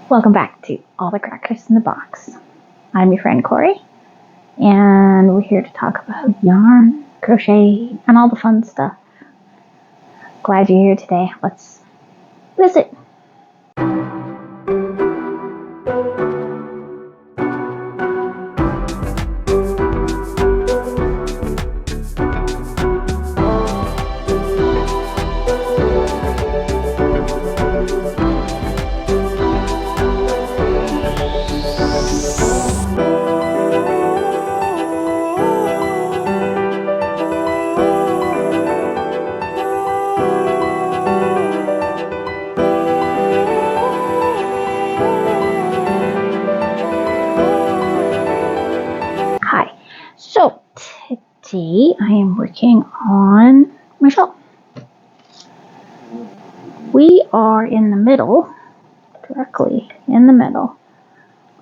Welcome back to All the Crackers in the Box. I'm your friend Corey, and we're here to talk about yarn, crochet, and all the fun stuff. Glad you're here today. Let's visit. Hi. So, today I am working on my shawl. We are in the middle, directly in the middle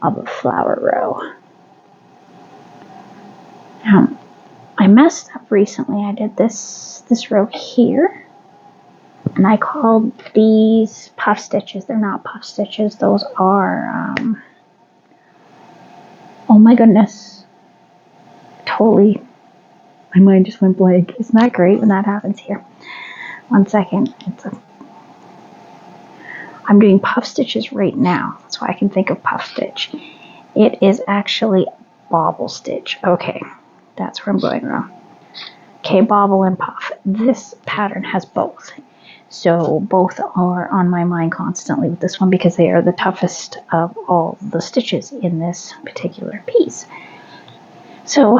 of a flower row. I messed up recently. I did this row here, and I called these puff stitches. They're not puff stitches. Those are, oh my goodness. Totally, my mind just went blank. Isn't that great when that happens here? 1 second. I'm doing puff stitches right now. That's why I can think of puff stitch. It is actually bobble stitch. Okay, that's where I'm going wrong. Okay, bobble and puff. This pattern has both. So both are on my mind constantly with this one because they are the toughest of all the stitches in this particular piece. So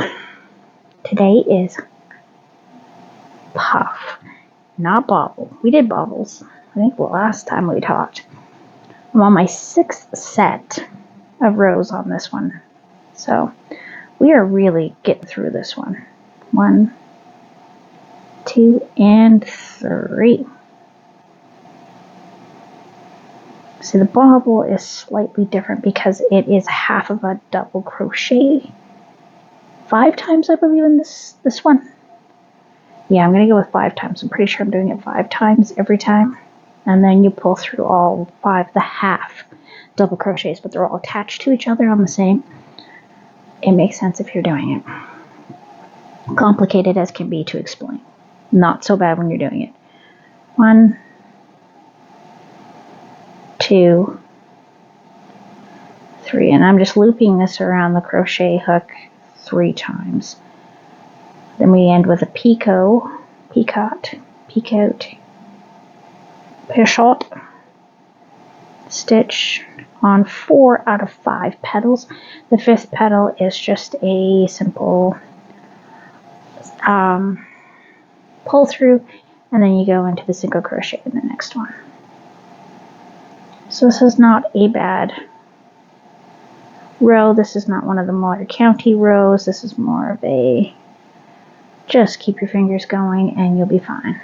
today is puff, not bobble. We did bobbles, I think the last time we talked. I'm on my 6th set of rows on this one. So we are really getting through this one. 1, 2, and 3. See, the bobble is slightly different because it is half of a double crochet 5 times, I believe, in this one. Yeah, I'm going to go with 5 times. I'm pretty sure I'm doing it 5 times every time. And then you pull through all 5, the half double crochets, but they're all attached to each other on the same. It makes sense if you're doing it. Complicated as can be to explain. Not so bad when you're doing it. 1, 2, 3, and I'm just looping this around the crochet hook 3 times. Then we end with a picot, stitch on 4 out of 5 petals. The 5th petal is just a simple pull through, and then you go into the single crochet in the next one. So this is not a bad row. This is not one of the Motor County rows. This is more of a just keep your fingers going and you'll be fine.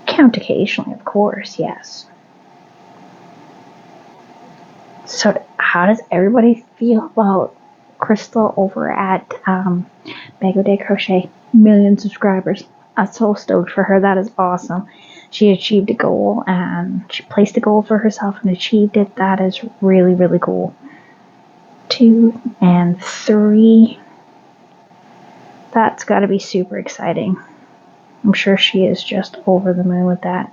Count occasionally, of course, yes. So how does everybody feel about Crystal over at Bago Day Crochet? 1,000,000 subscribers. I'm so stoked for her. That is awesome. She achieved a goal and she placed a goal for herself and achieved it. That is really, really cool. 2 and 3. That's got to be super exciting. I'm sure she is just over the moon with that.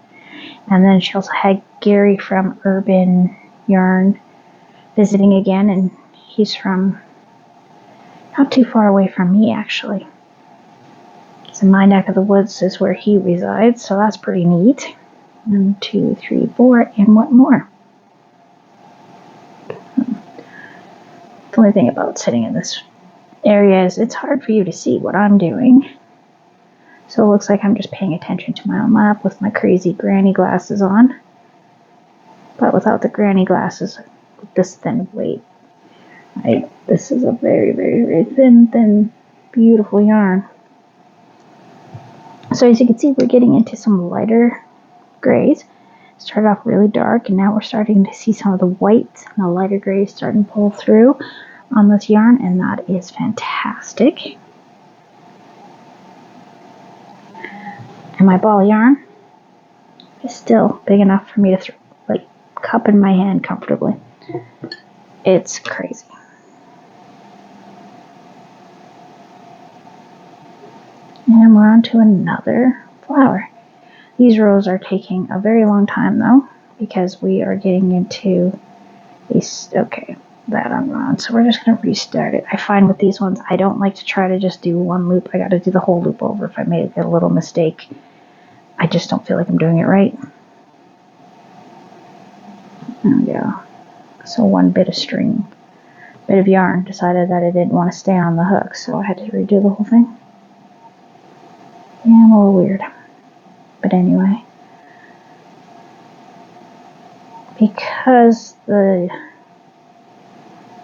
And then she also had Gary from Urban Yarn visiting again, and he's from not too far away from me, actually. So my neck of the woods is where he resides, so that's pretty neat. 1, 2, 3, 4, and what more? The only thing about sitting in this area is it's hard for you to see what I'm doing. So it looks like I'm just paying attention to my own lap with my crazy granny glasses on. But without the granny glasses, with this thin weight, this is a very, very, very thin, beautiful yarn. So as you can see, we're getting into some lighter grays. Started off really dark, and now we're starting to see some of the whites and the lighter grays starting to pull through on this yarn, and that is fantastic. And my ball of yarn is still big enough for me to cup in my hand comfortably. It's crazy. And we're on to another flower. These rows are taking a very long time though, because we are getting into these. Okay, that I'm on. So we're just going to restart it. I find with these ones, I don't like to try to just do one loop. I got to do the whole loop over. If I make a little mistake, I just don't feel like I'm doing it right. There we go. So one bit of yarn decided that it didn't want to stay on the hook, so I had to redo the whole thing. Yeah, I'm a little weird. But anyway, because the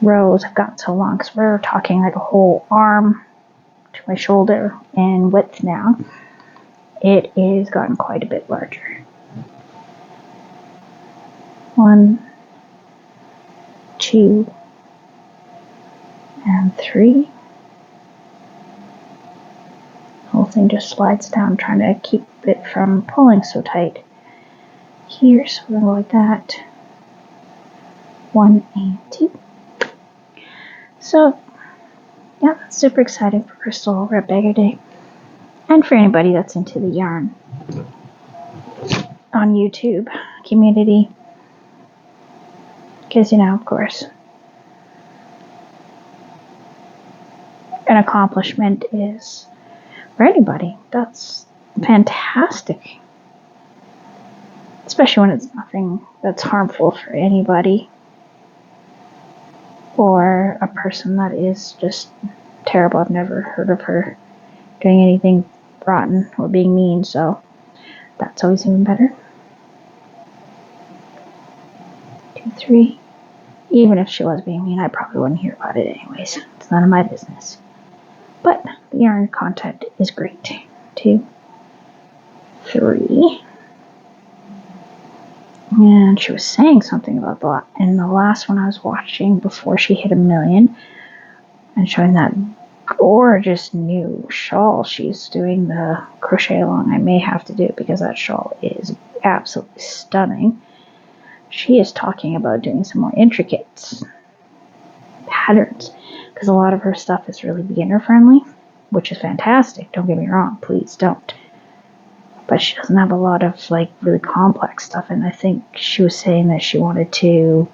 rows have gotten so long, because we're talking like a whole arm to my shoulder in width now, it is gotten quite a bit larger. 1, 2, and 3. The whole thing just slides down, trying to keep it from pulling so tight. Here, so we're going to go like that. 1 and 2. So, yeah, that's super exciting for Crystal over at Beggar Day. And for anybody that's into the yarn on YouTube community. Because, of course, an accomplishment is, for anybody, that's fantastic. Especially when it's nothing that's harmful for anybody. Or a person that is just terrible. I've never heard of her doing anything rotten or being mean, so that's always even better. 2, 3. Even if she was being mean, I probably wouldn't hear about it anyways. It's none of my business. But the yarn content is great. 2, 3. And she was saying something about that in the last one I was watching before she hit 1 million, and showing that gorgeous new shawl she's doing the crochet along. I may have to do it because that shawl is absolutely stunning. She is talking about doing some more intricate patterns, because a lot of her stuff is really beginner friendly, which is fantastic. Don't get me wrong, please don't. But she doesn't have a lot of really complex stuff, and I think she was saying that she wanted to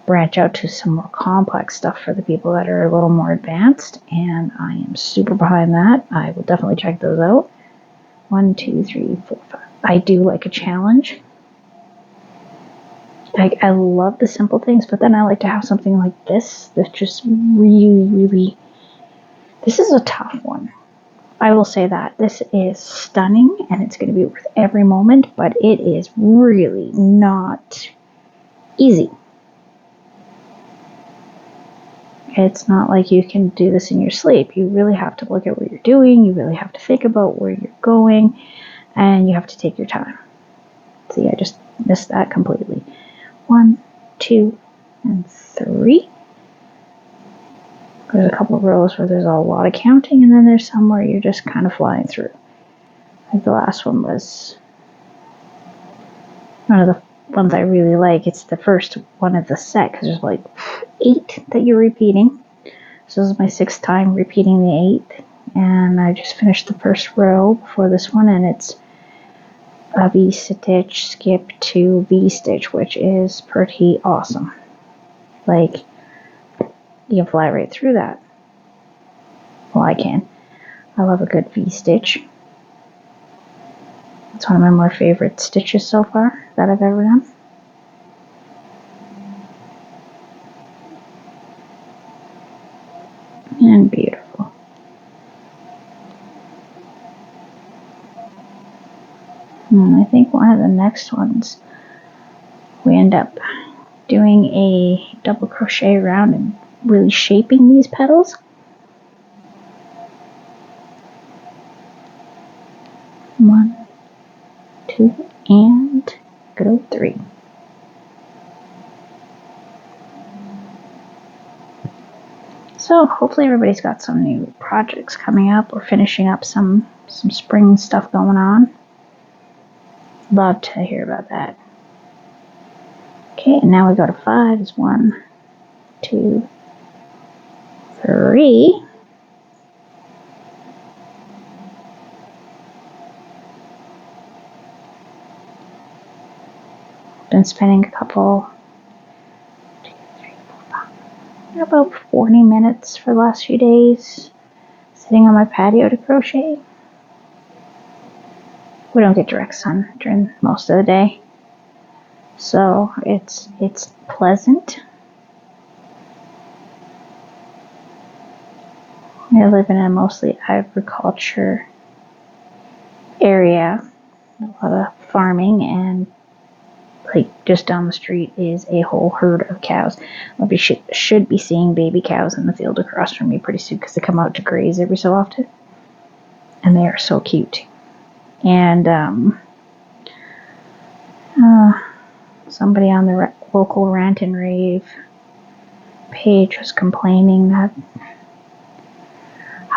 branch out to some more complex stuff for the people that are a little more advanced, and I am super behind that. I will definitely check those out. 1, 2, 3, 4, 5. I do like a challenge. I love the simple things, but then I like to have something like this that's just really, really... This is a tough one. I will say that. This is stunning, and it's going to be worth every moment, but it is really not easy. It's not like you can do this in your sleep. You really have to look at what you're doing. You really have to think about where you're going, and you have to take your time. See, I just missed that completely. 1, 2, and 3. There's a couple of rows where there's a lot of counting, and then there's some where you're just kind of flying through. I think the last one was one of the ones I really like. It's the first one of the set, because there's 8 that you're repeating. So this is my 6th time repeating the 8th, and I just finished the first row before this one, and it's a V-stitch skip to V-stitch, which is pretty awesome. You can fly right through that. Well, I can. I love a good V-stitch. It's one of my more favorite stitches so far that I've ever done. And beautiful. And I think one of the next ones, we end up doing a double crochet around and really shaping these petals. One, 2, and good old 3. So hopefully everybody's got some new projects coming up or finishing up some spring stuff going on. Love to hear about that. Okay, and now we go to 5. Is 1, 2, 3. Been spending about 40 minutes for the last few days sitting on my patio to crochet. We don't get direct sun during most of the day, so it's pleasant. I live in a mostly agriculture area, a lot of farming, and like just down the street is a whole herd of cows. We should be seeing baby cows in the field across from me pretty soon because they come out to graze every so often, and they are so cute. And somebody on the local rant and rave page was complaining that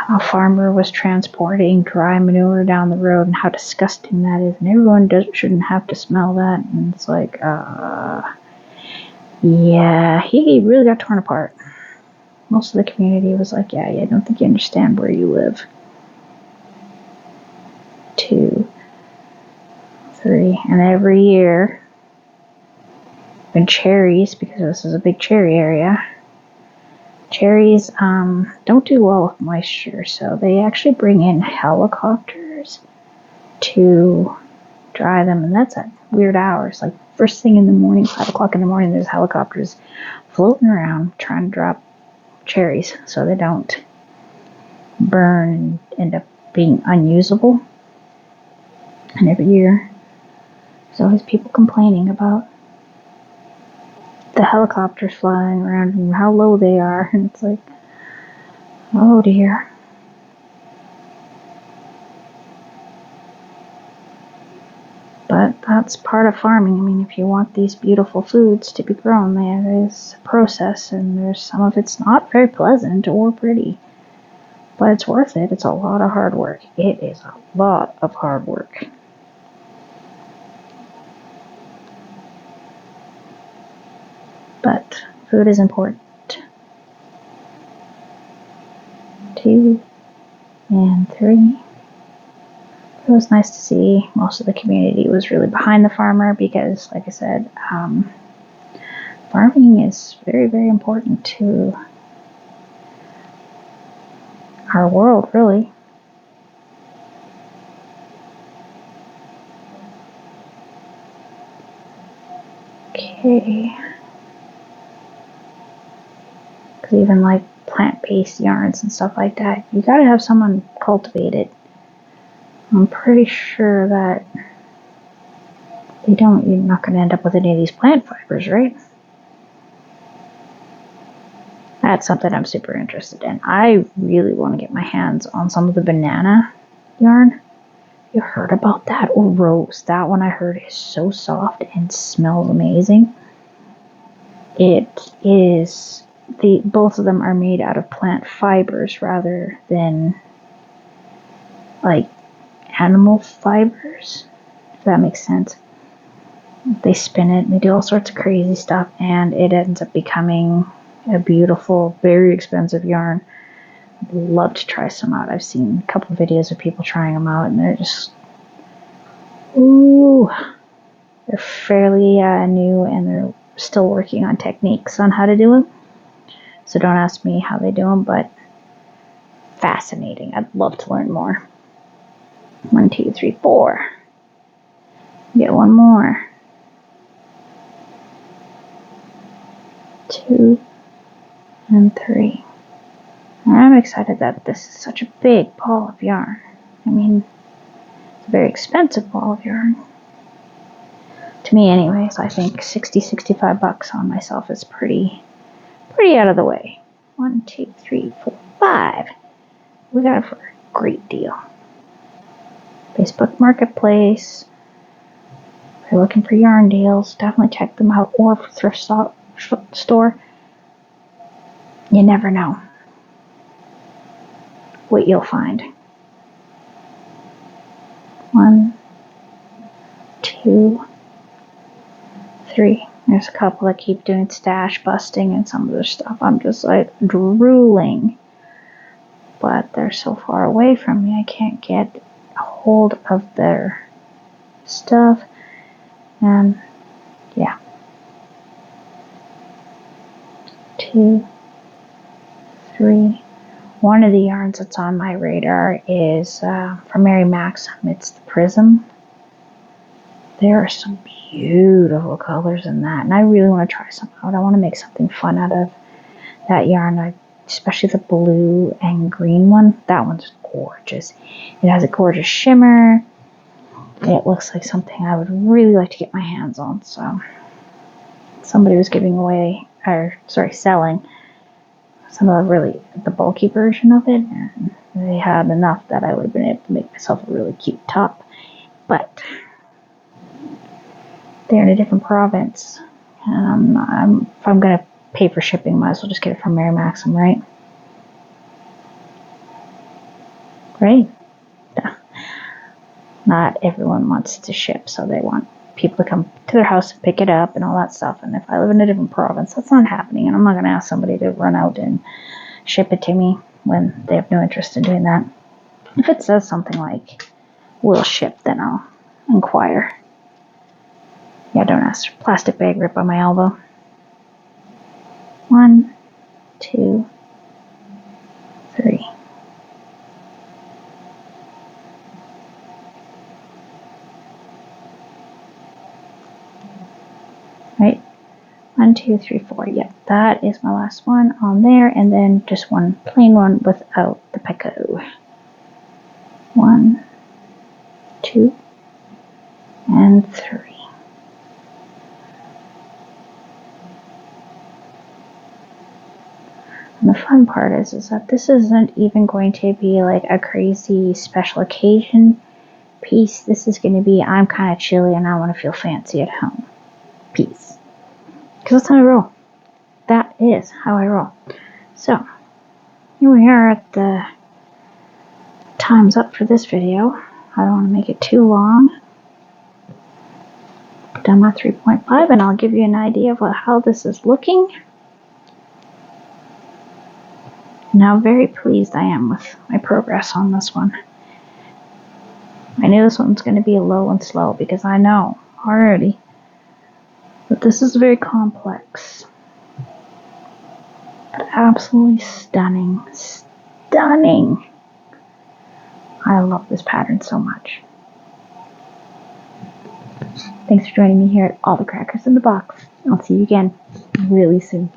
a farmer was transporting dry manure down the road and how disgusting that is, and everyone shouldn't have to smell that. And it's like, yeah, he really got torn apart. Most of the community was like, yeah, I don't think you understand where you live. 2, 3, and every year, when cherries, because this is a big cherry area, cherries don't do well with moisture, so they actually bring in helicopters to dry them, and that's at weird hours. Like first thing in the morning, 5 o'clock in the morning, there's helicopters floating around trying to drop cherries so they don't burn and end up being unusable. And every year, there's always people complaining about the helicopters flying around and how low they are, and it's like, oh dear. But that's part of farming. I mean, if you want these beautiful foods to be grown, there is a process, and there's some of it's not very pleasant or pretty, but it's worth it. It's a lot of hard work. It is a lot of hard work. But food is important. 2 and 3. It was nice to see most of the community was really behind the farmer because, like I said, farming is very, very important to our world, really. Okay. Because even like plant-based yarns and stuff like that, you gotta have someone cultivate it. I'm pretty sure that you're not going to end up with any of these plant fibers, right? That's something I'm super interested in. I really want to get my hands on some of the banana yarn. You heard about that? Or rose. That one I heard is so soft and smells amazing. Both of them are made out of plant fibers rather than like animal fibers, if that makes sense. They spin it and they do all sorts of crazy stuff, and it ends up becoming a beautiful, very expensive yarn. I'd love to try some out. I've seen a couple of videos of people trying them out, and they're just, ooh, they're fairly new, and they're still working on techniques on how to do them. So don't ask me how they do them, but fascinating. I'd love to learn more. 1, 2, 3, 4. Get one more. 2 and 3. I'm excited that this is such a big ball of yarn. I mean, it's a very expensive ball of yarn. To me anyways, I think $65 on myself is pretty out of the way. 1, 2, 3, 4, 5. We got it for a great deal. Facebook Marketplace. If you're looking for yarn deals, definitely check them out. Or thrift store. You never know what you'll find. 1, 2, 3. There's a couple that keep doing stash busting and some of their stuff. I'm just like drooling. But they're so far away from me, I can't get a hold of their stuff. And yeah. 2, 3. One of the yarns that's on my radar is from Mary Maxim. It's the Prism. There are some beautiful colors in that, and I really want to try some out. I want to make something fun out of that yarn, especially the blue and green one. That one's gorgeous. It has a gorgeous shimmer. It looks like something I would really like to get my hands on. So somebody was selling some of the bulky version of it, and they had enough that I would have been able to make myself a really cute top. But they're in a different province, and if I'm going to pay for shipping, might as well just get it from Mary Maxim, right? Right? Yeah. Not everyone wants to ship, so they want people to come to their house and pick it up and all that stuff. And if I live in a different province, that's not happening, and I'm not going to ask somebody to run out and ship it to me when they have no interest in doing that. If it says something like "will ship," then I'll inquire. Yeah, don't ask. Plastic bag rip on my elbow. 1, 2, 3. Right? 1, 2, 3, 4. Yep, that is my last one on there, and then just one plain one without the picot. 1, 2, and 3. And the fun part is that this isn't even going to be like a crazy special occasion piece. This is going to be, I'm kind of chilly and I want to feel fancy at home piece. Because that's how I roll. That is how I roll. So, here we are at the time's up for this video. I don't want to make it too long. I've done my 3.5, and I'll give you an idea of how this is looking. And how very pleased I am with my progress on this one. I knew this one's going to be low and slow because I know already that this is very complex. But absolutely stunning. Stunning. I love this pattern so much. Thanks for joining me here at All the Crackers in the Box. I'll see you again really soon.